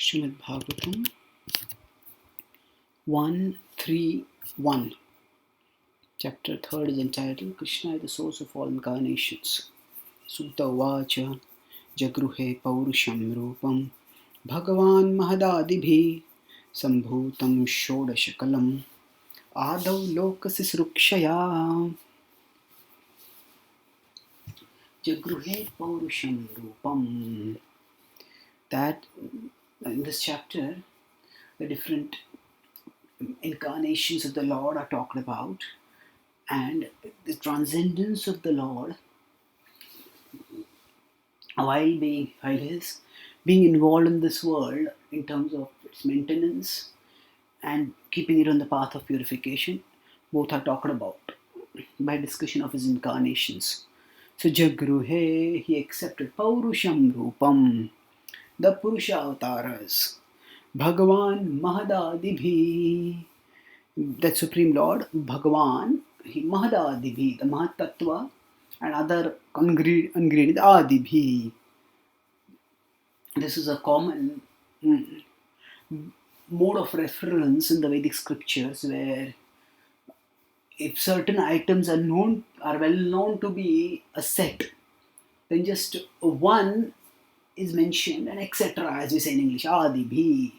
Srimad Bhagavatam 131. Chapter 3 is entitled Krishna is the source of all incarnations. Sutta Vacha Jagruhe Paurusham Rupam Bhagavan Mahadadibhi Sambhutam Shodashakalam Adav Lokasisrukshaya Jagruhe Paurusham Rupam. That in this chapter, the different incarnations of the Lord are talked about, and the transcendence of the Lord while being involved in this world in terms of its maintenance and keeping it on the path of purification, both are talked about by discussion of his incarnations. So Jagruhe, he accepted Paurusham Rupam, the Purusha avataras, Bhagavan Mahadadibhi, that Supreme Lord, Bhagavan, Mahadadibhi, the Mahat Tattva, and other ingredients, Adibhi. This is a common mode of reference in the Vedic scriptures, where if certain items are well known to be a set, then just one is mentioned, and etc., as we say in English, Adibhi.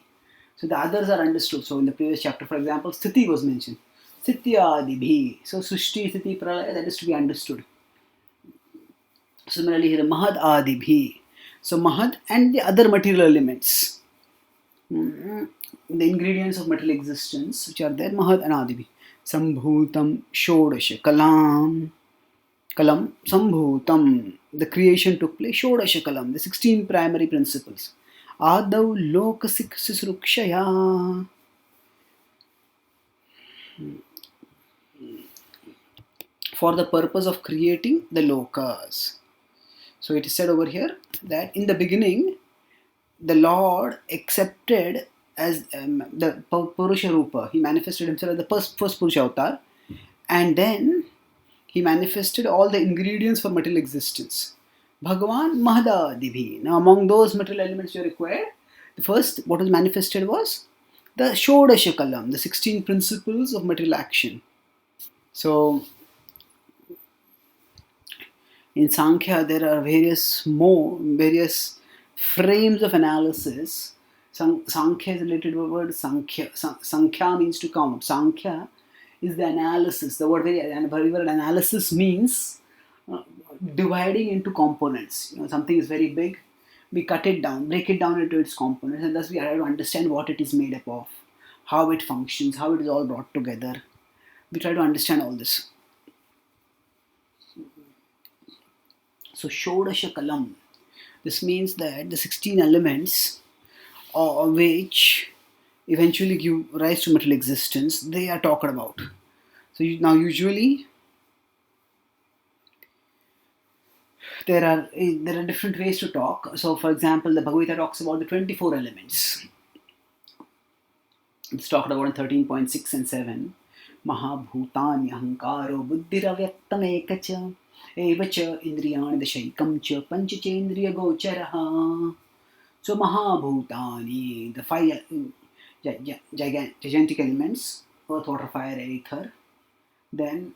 So the others are understood. So in the previous chapter, for example, Sthiti was mentioned. Sthiti Adibhi. So Sushti, Sthiti, Pralaya, that is to be understood. Similarly here, Mahad Adibhi. So Mahad and the other material elements, the ingredients of material existence which are there, Mahad and Adibhi. Sambhutam Shodasha Kalam. Kalam Sambhutam. The creation took place. Shodasha Kalam. The 16 primary principles. Adav Lokasisrukshaya. For the purpose of creating the lokas. So it is said over here that in the beginning, the Lord accepted as the Purusha Rupa. He manifested himself as the first Purusha avatar, and then he manifested all the ingredients for material existence. Bhagavan Mahadadibhi. Now among those material elements you required, the first what was manifested was the Shodasha Kalam, the 16 principles of material action. So in Sankhya there are various frames of analysis. Sankhya is related to the word Sankhya. Sankhya means to count. Sankhya is the analysis. The word analysis means dividing into components. Something is very big, we cut it down, break it down into its components, and thus we have to understand what it is made up of, how it functions, how it is all brought together. We try to understand all this. So Shodasha Kalam. This means that the 16 elements which eventually give rise to material existence, they are talked about. So now usually there are different ways to talk. So for example, the Bhagavad Gita talks about the 24 elements. It's talked about in 13.6 and 7. Mahabhutani ahankaro buddhiravyaktam ekacha evacha indriyani dashaikam cha panchachendriya gocharaha. So Mahabhutani, the 5 gigantic elements, earth, water, fire, air, ether. Then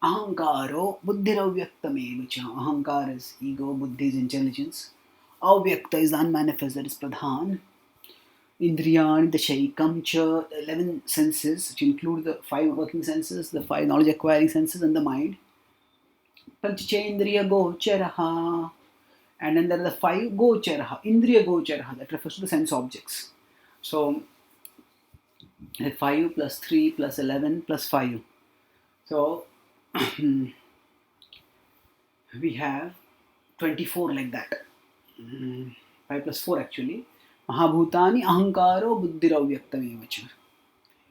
Ahankaro buddhiravyaktam evacha. Ahankara is ego, buddhi is intelligence. Avyakta is the unmanifest, that is pradhan. Indriyani dashaikam cha, the 11 senses, which include the 5 working senses, the 5 knowledge acquiring senses, and the mind. Panchachendriya gocharaha. And then there are the 5 gocharaha, indriya gocharaha, that refers to the sense objects. So 5 plus 3 plus 11 plus 5. So we have 24 like that. 5 plus 4 actually. Mahabhutani ahankaro buddhiravyaktam evacha.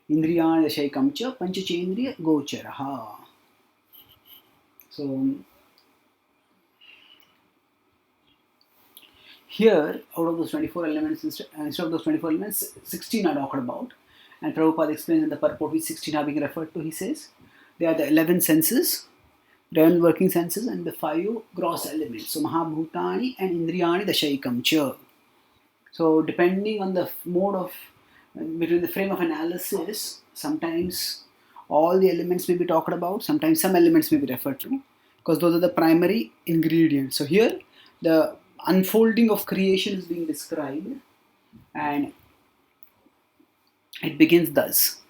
Indriyani dashaikam cha panchachendriya gocharaha. So here, out of those 24 elements, instead of those 24 elements, 16 are talked about. And Prabhupada explains in the purport which 16 are being referred to. He says they are the 11 senses, 11 working senses, and the 5 gross elements. So Mahabhutani and Indriyani dashaikam cha. So depending on the mode of between the frame of analysis, sometimes all the elements may be talked about, sometimes some elements may be referred to, because those are the primary ingredients. So here the unfolding of creation is being described, and it begins thus.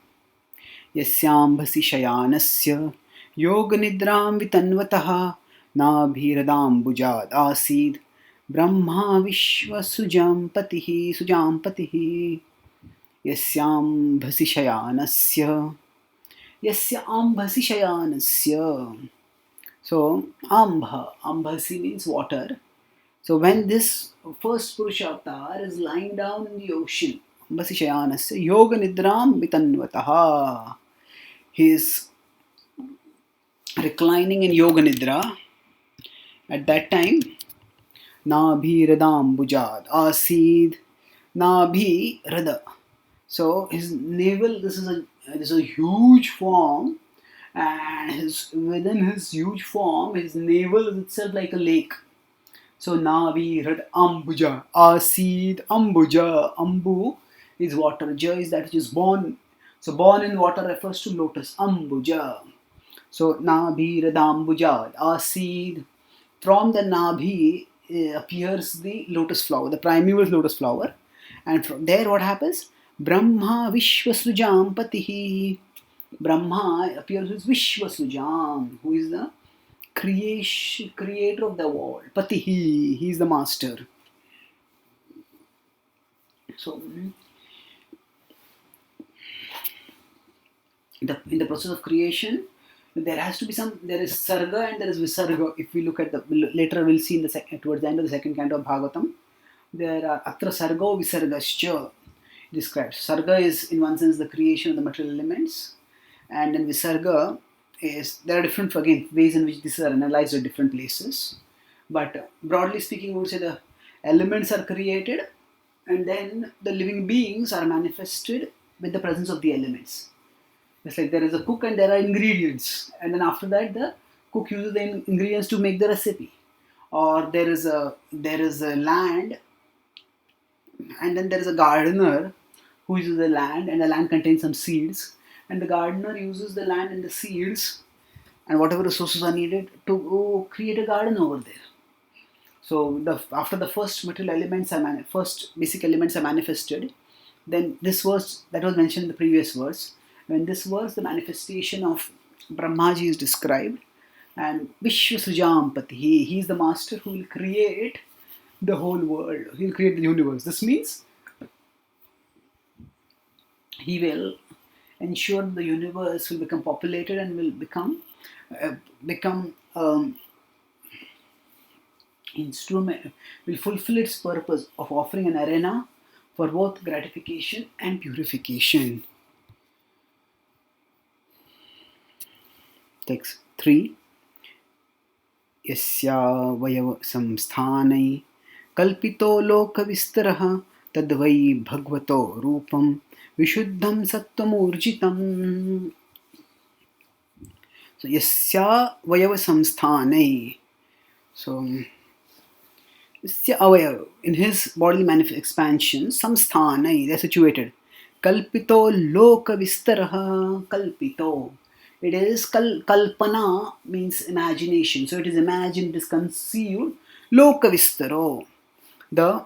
Yasyambhasi shayanasya yoga nidram vitanvatah nabhiradam bujad asid brahma vishwa sujampatihi yasyambhasi shayanasya yasyambhasi shayanasya. So ambhasi means water. So when this first Purusha avatar is lying down in the ocean, ambhasi shayanasya yoga nidram vitanvatah, he is reclining in yoga nidra. At that time, nabhi radam bujad asid nabhi rada. So his navel, this is a huge form, and within his huge form, his navel is itself like a lake. So nabhi rad ambuja asid ambuja. Ambu is water, ja is that which is born. So born in water refers to lotus, ambuja. So nabhi radambujad asid. From the nabhi appears the lotus flower, the primeval lotus flower, and from there what happens? Brahma Vishwasujam Patihi. Brahma appears as Vishwasujam, who is the creator of the world. Patihi, he is the master. So in the process of creation, there has to be there is sarga and there is visarga. If we look at later we'll see in towards the end of the second canto of Bhagavatam, there are atra sargo visargascha described. Sarga is in one sense the creation of the material elements, and then visarga is, there are different again ways in which these are analyzed at different places. But broadly speaking, we would say the elements are created and then the living beings are manifested with the presence of the elements. It's like there is a cook and there are ingredients, and then after that the cook uses the ingredients to make the recipe. Or there is a land, and then there is a gardener who uses the land, and the land contains some seeds, and the gardener uses the land and the seeds and whatever resources are needed to create a garden over there. So after the first material elements are first basic elements are manifested, then this verse that was mentioned in the previous verse. When this verse, the manifestation of Brahmaji is described, and Vishwasujampati, he is the master who will create the whole world. He will create the universe. This means he will ensure the universe will become populated and will become instrument, will fulfill its purpose of offering an arena for both gratification and purification. Text 3. Yasya vayav samsthanai kalpito loka vistaraha tadvai bhagavato rupam vishuddham sattvam. So yasya vayav samsthanai. So yasya avayav, in his bodily expansion, samsthanai, they are situated. Kalpito loka vistaraha. Kalpito, it is kalpana means imagination. So it is imagined, it is conceived. Loka vistaro. The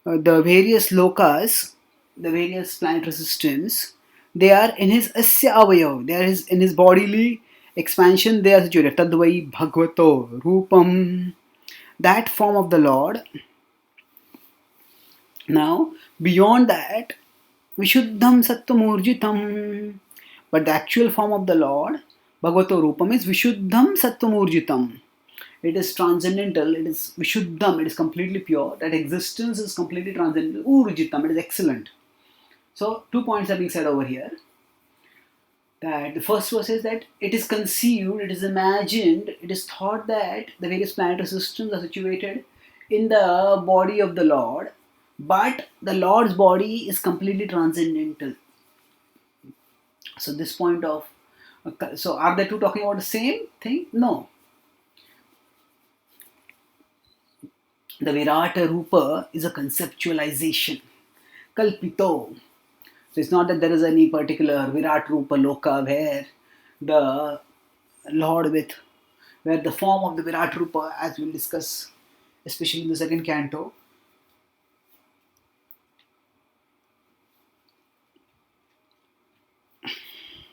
various lokas, the various planetary systems, they are in his asya avayav. They are in his bodily expansion. They are situated. Tadvai bhagavato rupam. That form of the Lord. Now beyond that, vishuddham sattvam. But the actual form of the Lord, Bhagavato Rupam, is Vishuddham Sattvam. It is transcendental, it is Vishuddham, it is completely pure. That existence is completely transcendental. Urjitam, it is excellent. So, 2 points are being said over here. That the first verse is that it is conceived, it is imagined, it is thought that the various planetary systems are situated in the body of the Lord, but the Lord's body is completely transcendental. So this point of, so are the two talking about the same thing? No. The Virata Rupa is a conceptualization. Kalpito. So it's not that there is any particular Virat Rupa Loka where the Lord where the form of the Virat Rupa, as we'll discuss, especially in the second canto,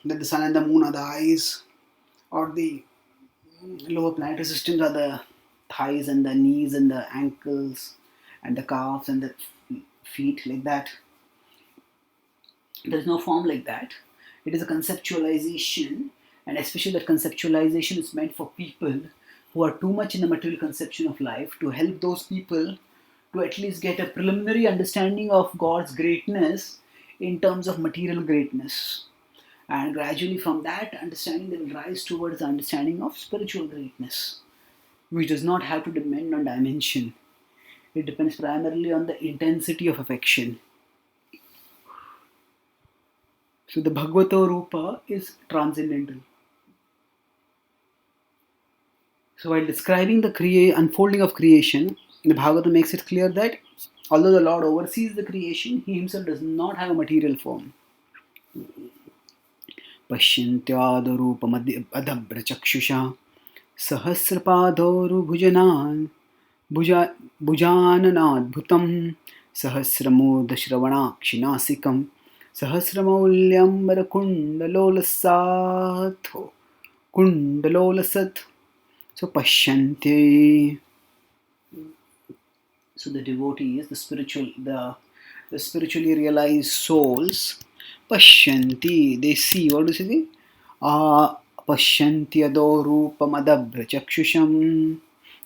that the sun and the moon are the eyes, or the lower planetary systems are the thighs and the knees and the ankles and the calves and the feet, like that. There is no form like that. It is a conceptualization, and especially that conceptualization is meant for people who are too much in the material conception of life, to help those people to at least get a preliminary understanding of God's greatness in terms of material greatness. And gradually from that understanding they will rise towards the understanding of spiritual greatness, which does not have to depend on dimension. It depends primarily on the intensity of affection. So the Bhagavata Rupa is transcendental. So while describing the unfolding of creation, the Bhagavata makes it clear that although the Lord oversees the creation, He Himself does not have a material form. Pashyantyadarupamadabrachakshusha सहस्रपादोरुभुजनान् भुजाननाद्भुतं सहस्रमूर्धश्रवणाक्षिनासिकं सहस्रमौल्यम्बरकुण्डलोलसाथो कुण्डलोलसत्. So Pashyanti. So the devotees, the spiritually realized souls, Pashyanti, they see. What does it mean? Pashyanti adorupam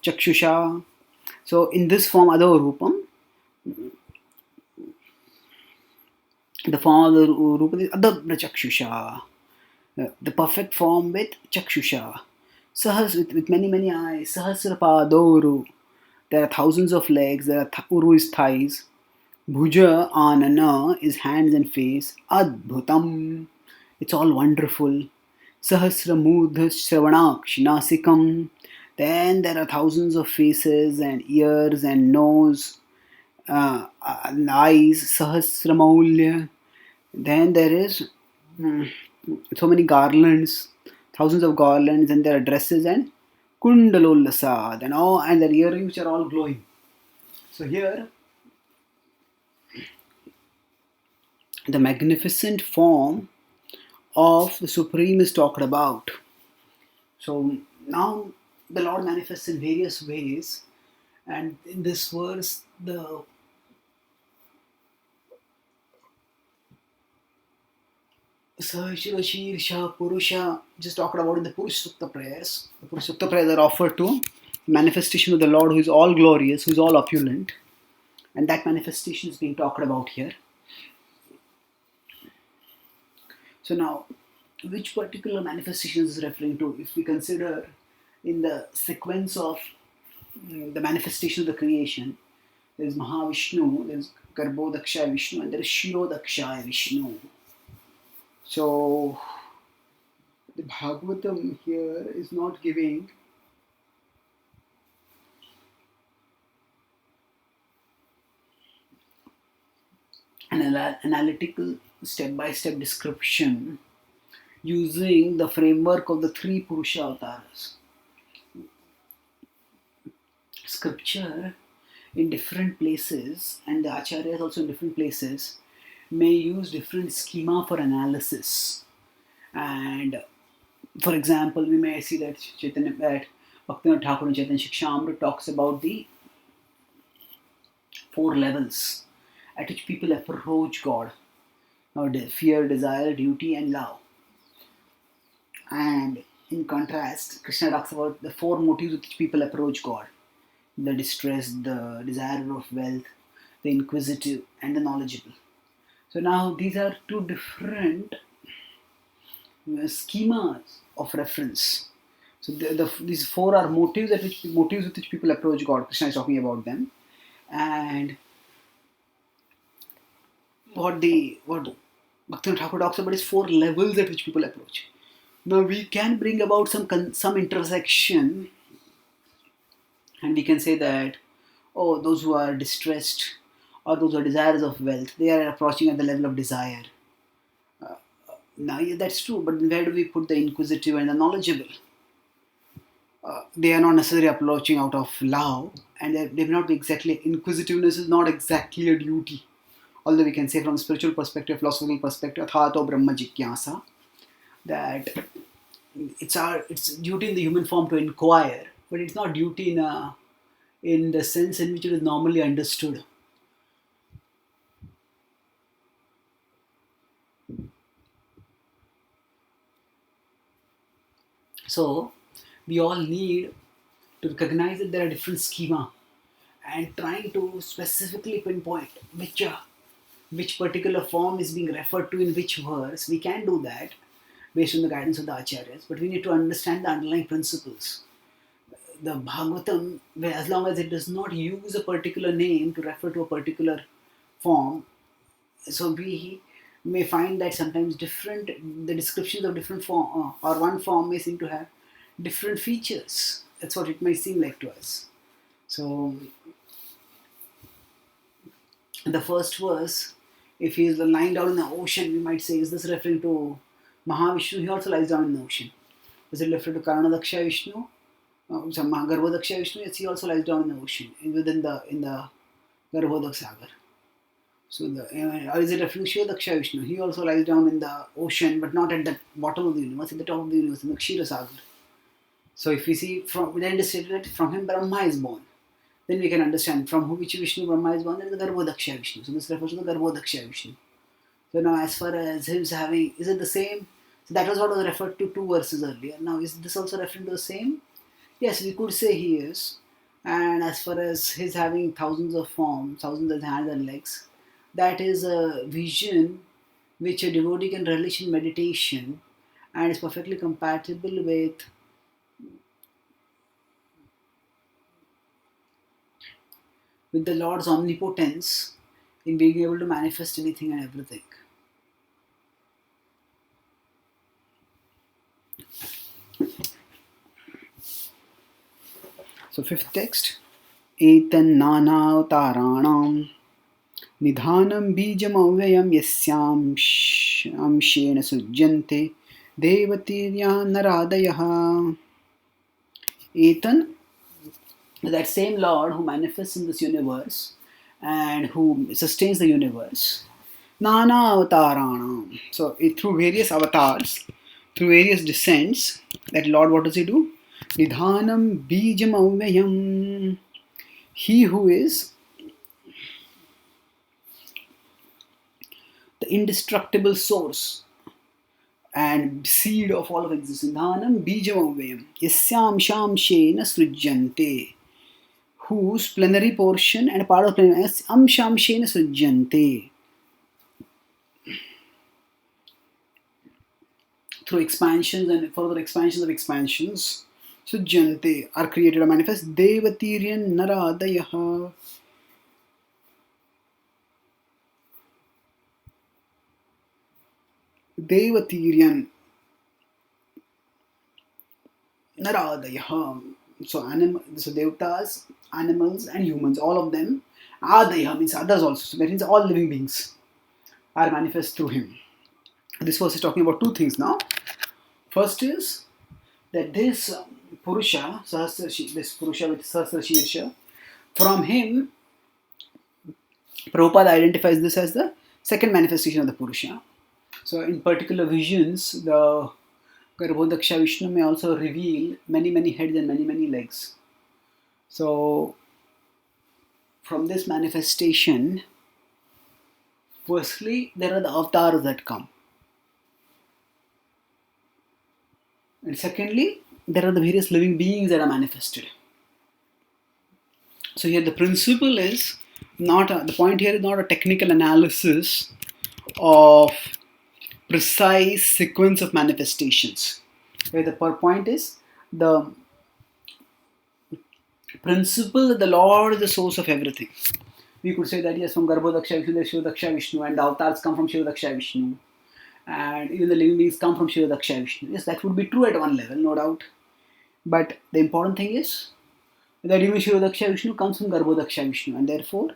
chakshusha. So in this form, adorupam, the form of the rupa is adabra chakshusha, the perfect form with chakshusha. Sahas, with many eyes. Sahasrapadoru, there are thousands of legs. There are uru is thighs. Bhuja anana is hands and face. Adbhutam, it's all wonderful. Sahasramudha shravanakshinnasikam, then there are thousands of faces and ears and nose and eyes. Sahasramaulya, then there is so many garlands, thousands of garlands, and there are dresses and kundalolasad and their earrings are all glowing. So here the magnificent form of the Supreme is talked about. So now the Lord manifests in various ways, and in this verse the Shirsha, Purusha, just talked about in the Purusha Sukta prayers. The Purusha Sukta prayers are offered to manifestation of the Lord who is all glorious, who is all opulent, and that manifestation is being talked about here. So now, which particular manifestation is referring to? If we consider in the sequence of the manifestation of the creation, there is Mahavishnu, there is Garbhodakshaya Vishnu, and there is Shirodakshaya Vishnu. So the Bhagavatam here is not giving an analytical step-by-step description using the framework of the three Purusha avataras. Scripture in different places, and the acharyas also in different places, may use different schema for analysis. And for example, we may see that Bhaktivinoda Thakur in Chaitanya Shikshamrita talks about the 4 levels at which people approach God. Now, fear, desire, duty, and love. And in contrast, Krishna talks about the 4 motives with which people approach God: the distressed, the desire of wealth, the inquisitive, and the knowledgeable. So now these are 2 different schemas of reference. So these 4 are motives with which people approach God. Krishna is talking about them, and what Bhaktivinoda Thakur talks about is 4 levels at which people approach. Now we can bring about some intersection, and we can say that oh, those who are distressed or those who are desirous of wealth, they are approaching at the level of desire. Now, yeah, that's true, but where do we put the inquisitive and the knowledgeable? They are not necessarily approaching out of love, and they may not be exactly, inquisitiveness is not exactly a duty. Although we can say from a spiritual perspective, philosophical perspective, Athato Brahma Jigyasa, that it's duty in the human form to inquire, but it's not duty in the sense in which it is normally understood. So we all need to recognize that there are different schema, and trying to specifically pinpoint which particular form is being referred to in which verse. We can do that based on the guidance of the acharyas, but we need to understand the underlying principles. The Bhagavatam, as long as it does not use a particular name to refer to a particular form, so we may find that sometimes the descriptions of different form or one form may seem to have different features. That's what it may seem like to us. So the first verse, if he is lying down in the ocean, we might say, is this referring to Mahavishnu? He also lies down in the ocean. Is it referring to Karanadaksha Vishnu? Garbhodaksha Vishnu? Yes, he also lies down in the ocean, in the Garbhodak Sagar. So or is it referring to Shivadaksha Vishnu? He also lies down in the ocean, but not at the bottom of the universe, at the top of the universe, in the Kshira Sagar. So if we see then it is stated that from him Brahma is born, then we can understand from which Vishnu Brahma is born, that is the Garbhodaksha Vishnu. So this refers to the Garbhodaksha Vishnu. So now as far as his having, is it the same? So that was what was referred to 2 verses earlier. Now is this also referring to the same? Yes, we could say he is. And as far as his having thousands of forms, thousands of hands and legs, that is a vision which a devotee can relish in meditation, and is perfectly compatible with the Lord's omnipotence in being able to manifest anything and everything. So 5th text, Etan nanavataranam nidhanam bijam avyayam yasyam amshena sujjante devatirya naradayaha. Etan, that same Lord who manifests in this universe and who sustains the universe, Nana avataranam. So through various avatars, through various descents, that Lord, what does he do? Nidhanam bijam avyayam. He who is the indestructible source and seed of all of existence. Nidhanam bijam avyayam. Yasyam sham shena srujyante. Whose plenary portion and part of plenary is amsham shena srujyante. Through expansions and further expansions of expansions, sujjante are created or manifest. Devatiryan naradayaha. Devatiryan naradayaha. So devatas, animals and humans, all of them. Adaya means others also. So that means all living beings are manifest through him. This verse is talking about 2 things now. First is that this Purusha, this Purusha with Sahasra Shirsha, from him, Prabhupada identifies this as the second manifestation of the Purusha. So in particular visions, the Garbhodaksha Vishnu may also reveal many, many heads and many, many legs. So from this manifestation, firstly, there are the avatars that come. And secondly, there are the various living beings that are manifested. So here the principle is the point here is not a technical analysis of precise sequence of manifestations. Where the point is the principle that the Lord is the source of everything. We could say that yes, from Garbhodaksha Vishnu, there is Shivadaksha Vishnu, and the avatars come from Shivadaksha Vishnu, and even the living beings come from Shivadaksha Vishnu. Yes, that would be true at one level, no doubt. But the important thing is That even Shirodaksha Vishnu comes from Garbhodaksha Vishnu, and therefore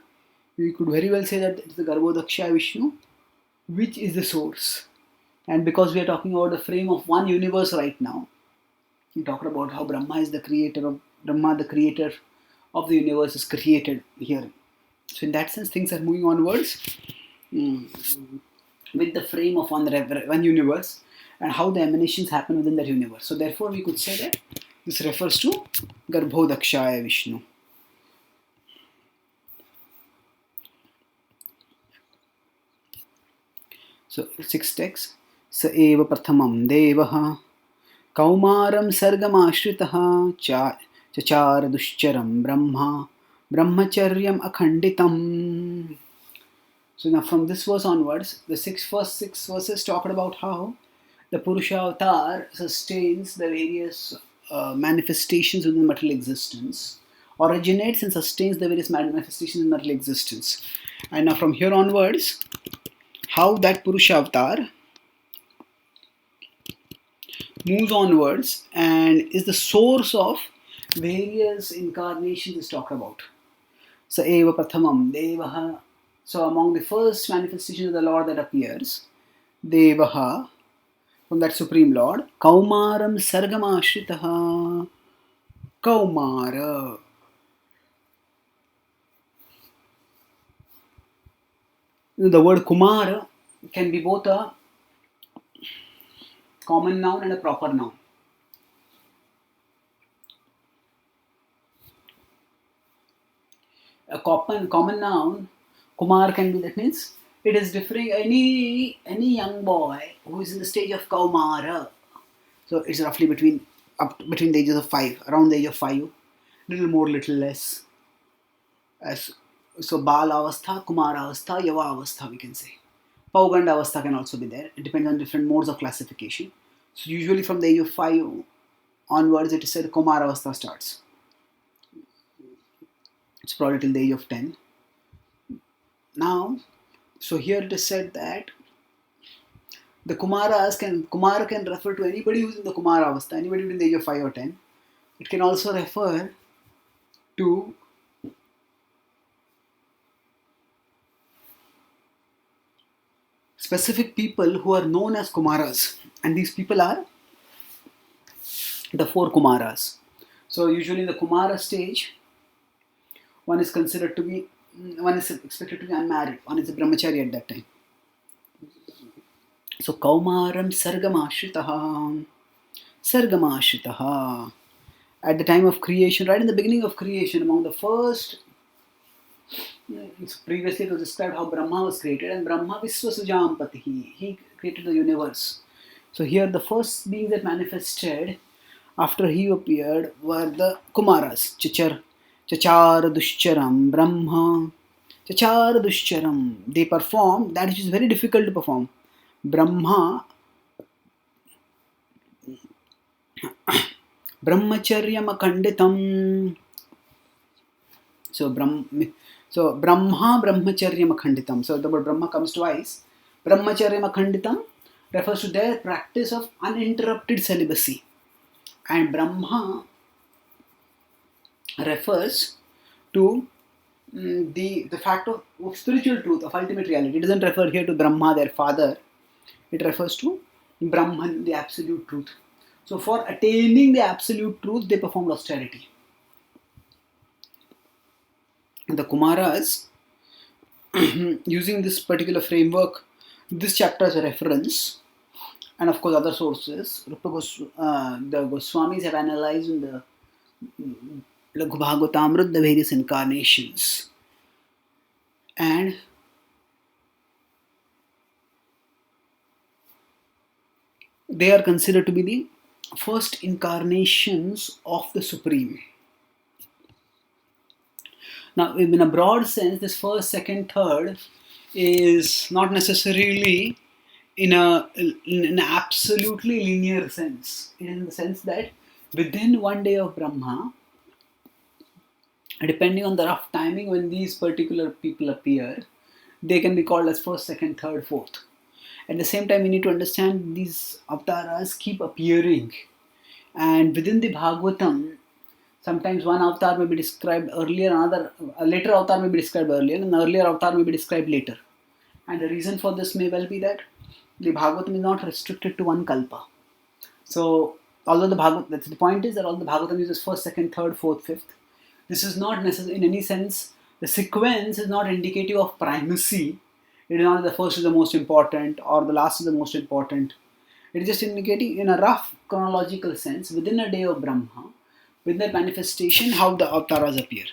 we could very well say that it's the Garbhodaksha Vishnu which is the source. And because we are talking about the frame of one universe right now, we talked about how Brahma, the creator of the universe, is created here. So in that sense, things are moving onwards with the frame of one universe, and how the emanations happen within that universe. So therefore, we could say that this refers to Garbhodakshaya Vishnu. So sixth text, Sa eva prathamam devaha Kaumaram sargamashritah chachar dushcharam brahma brahmacharyam akhanditam. So now from this verse onwards, the first six verses talked about how the Purusha avatar sustains the various manifestations within material existence, originates and sustains the various manifestations in material existence. And now from here onwards, how that Purusha avatar moves onwards and is the source of various incarnations is talked about. Sa eva prathamam devaha. So among the first manifestations of the Lord that appears, devaha, from that Supreme Lord, Kaumaram sargamashritah. Kaumara. The word Kumara can be both a common noun and a proper noun. A common noun, Kumar, can be, that means it is differing any young boy who is in the stage of Kaumara. So it's roughly between the ages of 5, around the age of 5, little more, little less. So Bala Avastha, Kumara Avastha, Yava Avastha, we can say. Pauganda Avastha can also be there. It depends on different modes of classification. So usually from the age of 5 onwards, it is said Kumara Avastha starts. It's probably till the age of 10. Now, so here it is said that the Kumara can refer to anybody who's in the Kumara Avastha, anybody between the age of 5 or 10. It can also refer to specific people who are known as Kumaras, and these people are the 4 Kumaras. So usually in the Kumara stage, one is expected to be unmarried, one is a brahmachari at that time. So Kaumaram Sargamashitaha. At the time of creation, right in the beginning of creation, among the first, previously it was described how Brahma was created, and Brahma Viswasujampatihi, he created the universe. So here the first beings that manifested after he appeared were the Kumaras, Chachar Dushcharam Brahma, Chachar Dushcharam. They perform that which is very difficult to perform. Brahmacharyam akhanditam. So Brahma brahmacharyam akhanditam. So the word Brahma comes twice. Brahmacharyam akhanditam refers to their practice of uninterrupted celibacy, and Brahma refers to the fact of spiritual truth, of ultimate reality. It doesn't refer here to Brahma, their father. It refers to Brahman, the absolute truth. So for attaining the absolute truth, they performed austerity. And the Kumaras, using this particular framework, this chapter as a reference, and of course other sources, the Goswamis have analyzed in the Bhagavatam the various incarnations, and they are considered to be the first incarnations of the Supreme. Now, in a broad sense, this first, second, third is not necessarily in an absolutely linear sense. It is in the sense that within one day of Brahma, depending on the rough timing when these particular people appear, they can be called as first, second, third, fourth. At the same time, we need to understand these avataras keep appearing. And within the Bhagavatam, Sometimes one avatar may be described earlier, a later avatar may be described earlier, and an earlier avatar may be described later. And the reason for this may well be that the Bhagavatam is not restricted to one kalpa. So, although the point is that all the Bhagavatam uses first, second, third, fourth, fifth, this is not necessary in any sense. The sequence is not indicative of primacy. It is not the first is the most important or the last is the most important. It is just indicating in a rough chronological sense within a day of Brahma, with that manifestation, how the avataras appear.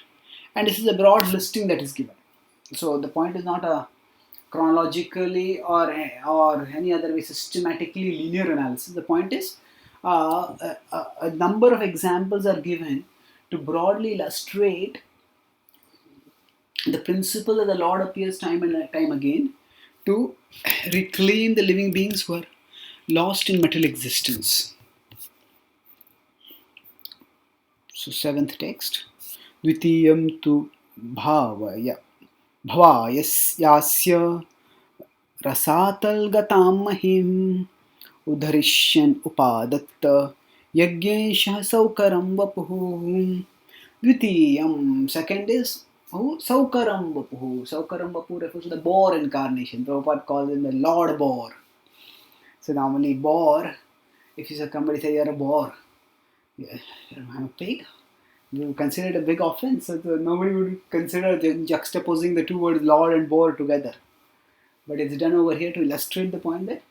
And this is a broad listing that is given. So the point is not a chronologically or any other way systematically linear analysis. The point is a number of examples are given to broadly illustrate the principle that the Lord appears time and time again to reclaim the living beings who are lost in material existence. So, seventh text. Dvitiyam tu bhavaya bhavayasyasya rasatalgatam mahim udharishyan upadatta yagyeshah saukaram vapuhu. Dvitiyam, second is Saukaram Vapuhu. Saukaram Vapuhu refers to the boar incarnation. Prabhupada calls him the Lord Boar. So normally boar, if somebody say you're a boar, I'm a pig, you consider it a big offense. So nobody would consider juxtaposing the two words Lord and boar together. But it's done over here to illustrate the point that,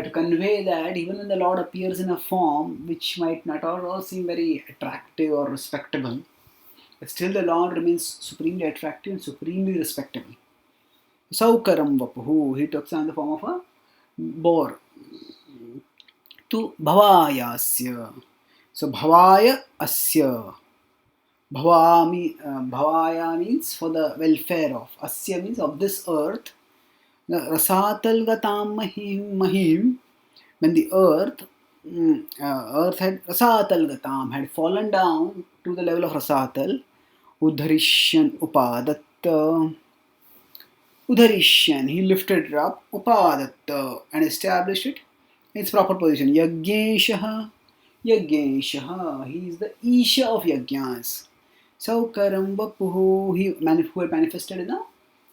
to convey that even when the Lord appears in a form which might not all seem very attractive or respectable, but still the Lord remains supremely attractive and supremely respectable. Saukaram Vapuhu, he takes on the form of a boar. Tu bhavayasya. So bhavaya asya. Bhavaya means for the welfare of. Asya means of this earth. The rasatalgatam mahim. When the earth had rasatalgatam, had fallen down to the level of rasatal, udharishyan upadatta. Udharishyan, he lifted it up, upadatta, and established it in its proper position. Yagyeshaha, he is the Isha of Yajnas. Saukaram Vapuhu, who had manifested in a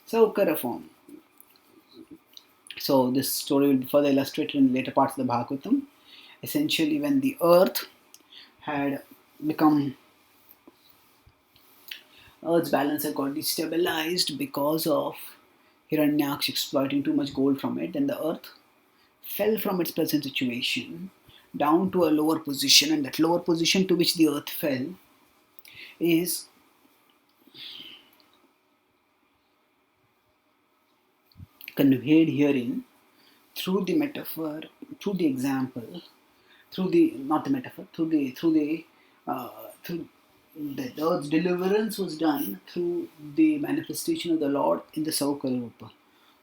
Saukara form. So this story will be further illustrated in later parts of the Bhagavatam. Essentially, when the earth had become, earth's balance had got destabilized because of Hiranyaksh exploiting too much gold from it, then the earth fell from its present situation down to a lower position, and that lower position to which the earth fell is conveyed herein through the metaphor, through the example, through the earth's deliverance was done through the manifestation of the Lord in the Saukara Rupa.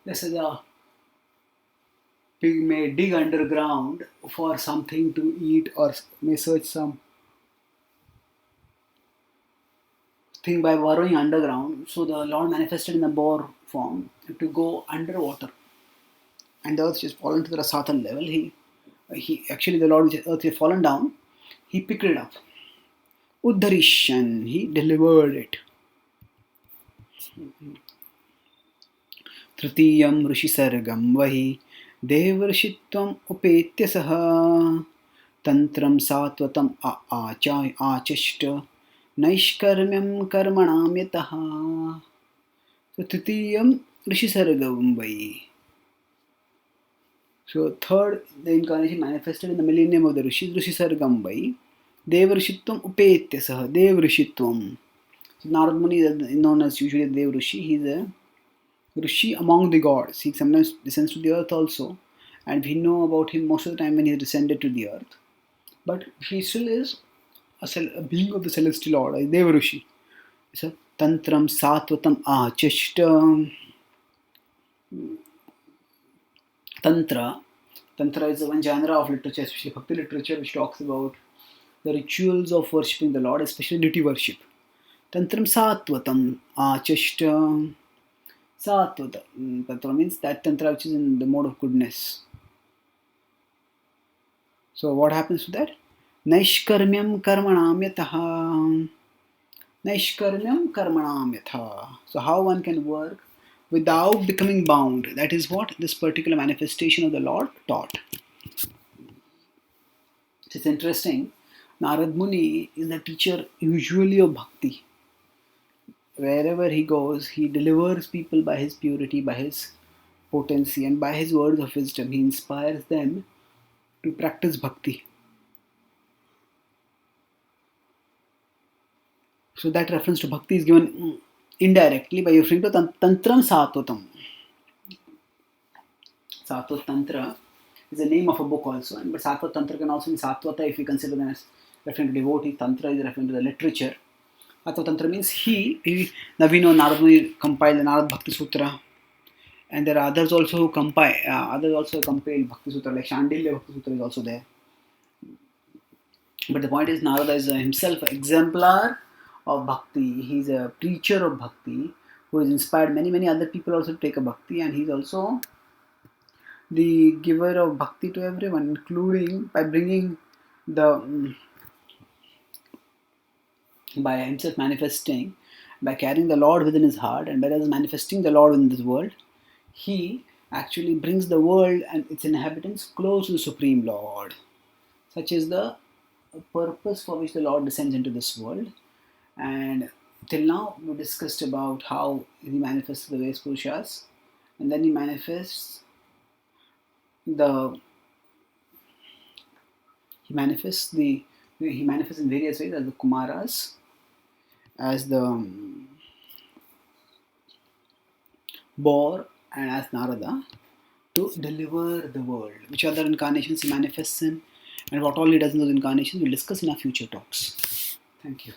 This is a pig may dig underground for something to eat or may search some thing by burrowing underground. So the Lord manifested in the boar form to go underwater. And the earth has fallen to the rasatal level. He actually, the Lord, which earth had fallen down, he picked it up. Udharishan, he delivered it. Tritiyam Rishisargam Vahi Devarshitvam Upetya Saha Tantram Satvatam Achashta Naishkarmyam Karmanam Yataha. So Tritiyam Rishisargam Vahi. So third, the incarnation manifested in the millennium of the Rishis, Rishisargam Vahi Devarshitvam Upetya Saha, Devrishitvam. So Narad Muni is known as usually Dev Rishi. He is a Rishi among the gods. He sometimes descends to the earth also, and we know about him most of the time when he descended to the earth. But he still is a being of the celestial order, Dev Rishi. So Tantram Satvatam Achishta. Tantra is the one genre of literature, especially Bhakti literature, which talks about the rituals of worshipping the Lord, especially deity worship. Tantram Satvatam Achishta. Satvata. Tantra means that tantra which is in the mode of goodness. So what happens to that? Naishkarmyam karmanam yataha. Naishkarmyam karmanam yatha. So how one can work without becoming bound. That is what this particular manifestation of the Lord taught. It's interesting. Narad Muni is the teacher usually of Bhakti. Wherever he goes, he delivers people by his purity, by his potency, and by his words of wisdom. He inspires them to practice Bhakti. So that reference to Bhakti is given indirectly by referring to Tantram Satvatam. Satvat Tantra is the name of a book also, but Satvat Tantra can also mean Satvata if we consider them as referring to devotee. Tantra is referring to the literature. Satvat Tantra means now we know Narad Muni compiled the Narad Bhakti Sutra, and there are others also who compile, Bhakti Sutra, like Shandilya Bhakti Sutra is also there. But the point is, Narada is himself an exemplar of Bhakti. He's a preacher of Bhakti who has inspired many other people also to take a Bhakti, and he's also the giver of Bhakti to everyone, including by bringing by himself manifesting, by carrying the Lord within his heart, and by manifesting the Lord in this world, he actually brings the world and its inhabitants close to the Supreme Lord. Such is the purpose for which the Lord descends into this world. And till now we discussed about how he manifests the various Purushas, and then he manifests in various ways as the Kumaras, as the Boar, and as Narada, to deliver the world. Which other incarnations he manifests in, and what all he does in those incarnations we'll discuss in our future talks. Thank you.